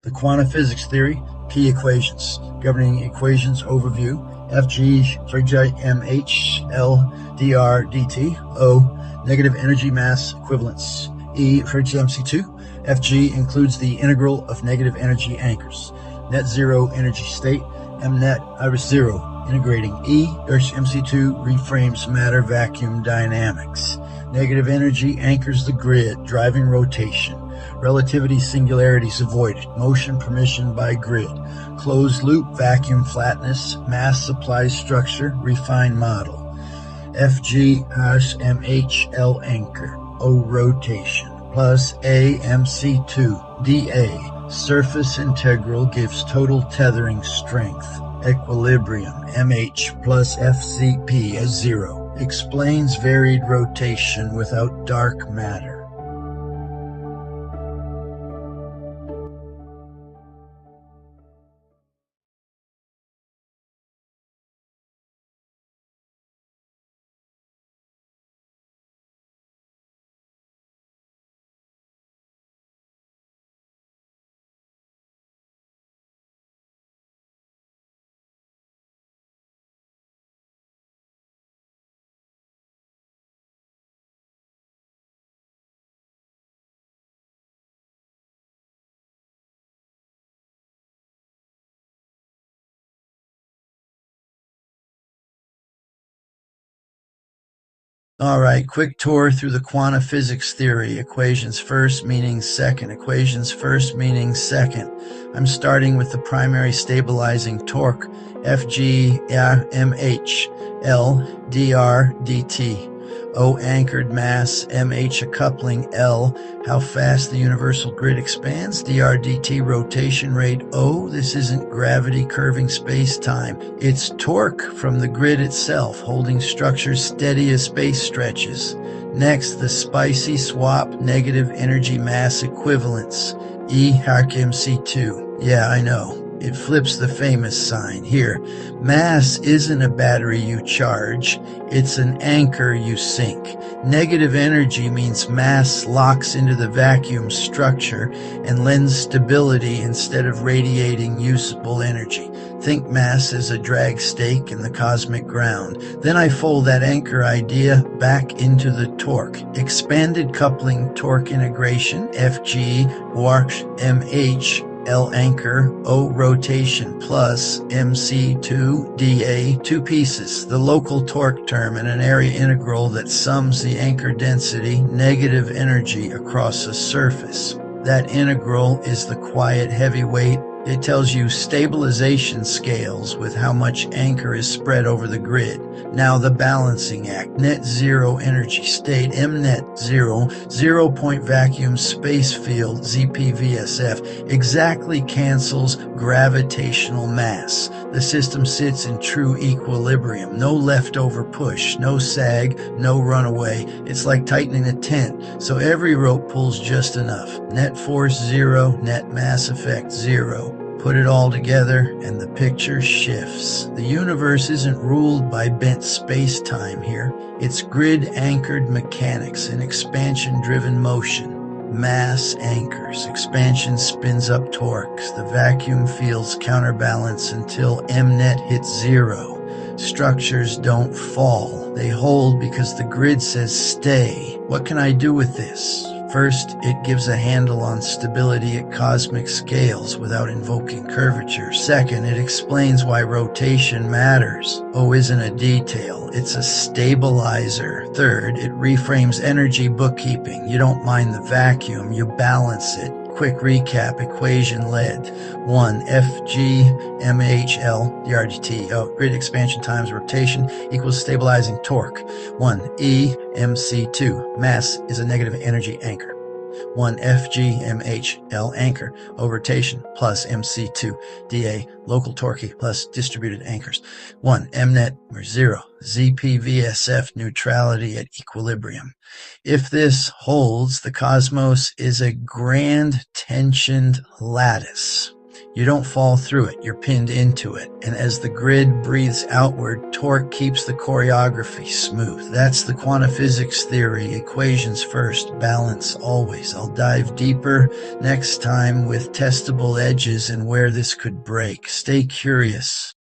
The quantum physics theory, key equations, governing equations overview, Fg for mh, L, dr, dt, O, negative energy mass equivalence, E for mc2, Fg includes the integral of negative energy anchors, net zero energy state, mnet iris zero, integrating E, mc2 reframes matter vacuum dynamics. Negative energy anchors the grid, driving rotation. Relativity singularities avoided. Motion permission by grid. Closed loop vacuum flatness. Mass supply structure. Refined model. Fg mh L anchor. O rotation. Plus A mc2 dA. Surface integral gives total tethering strength. Equilibrium mh plus fcp as 0. Explains varied rotation without dark matter. All right, quick tour through the quantum physics theory. Equations first, meaning second. Equations first, meaning second. I'm starting with the primary stabilizing torque, Fg mh L dr dt. O anchored mass, mh a coupling, L how fast the universal grid expands, dr dt rotation rate, O this isn't gravity curving space-time, it's torque from the grid itself holding structures steady as space stretches. Next, the spicy swap negative energy mass equivalence, E arc mc2. Yeah, I know. It flips the famous sign. Here, mass isn't a battery you charge, it's an anchor you sink. Negative energy means mass locks into the vacuum structure and lends stability instead of radiating usable energy. Think mass as a drag stake in the cosmic ground. Then I fold that anchor idea back into the torque. Expanded coupling torque integration, Fg warp mh L anchor, O rotation plus mc2 dA, two pieces, the local torque term and an area integral that sums the anchor density, negative energy across a surface. That integral is the quiet heavyweight. It tells you stabilization scales with how much anchor is spread over the grid. Now the balancing act, net zero energy state, mnet zero, 0-point vacuum space field, ZPVSF, exactly cancels gravitational mass. The system sits in true equilibrium, no leftover push, no sag, no runaway. It's like tightening a tent, so every rope pulls just enough. Net force zero, net mass effect zero. Put it all together and the picture shifts. The universe isn't ruled by bent space-time here. It's grid-anchored mechanics and expansion-driven motion. Mass anchors. Expansion spins up torques. The vacuum fields counterbalance until mnet hits zero. Structures don't fall. They hold because the grid says stay. What can I do with this? First, it gives a handle on stability at cosmic scales without invoking curvature. Second, it explains why rotation matters. O isn't a detail, it's a stabilizer. Third, it reframes energy bookkeeping. You don't mind the vacuum, you balance it. Quick recap, equation led. 1. Fg mh L dr dt. Grid expansion times rotation equals stabilizing torque. 1. E mc2. Mass is a negative energy anchor. 1 Fg mh L anchor. O rotation plus mc2 dA. Local torque plus distributed anchors. 1 mnet or 0. ZPVSF neutrality at equilibrium. If this holds, the cosmos is a grand tensioned lattice. You don't fall through it, you're pinned into it. And as the grid breathes outward, torque keeps the choreography smooth. That's the quantum physics theory. Equations first, balance always. I'll dive deeper next time with testable edges and where this could break. Stay curious.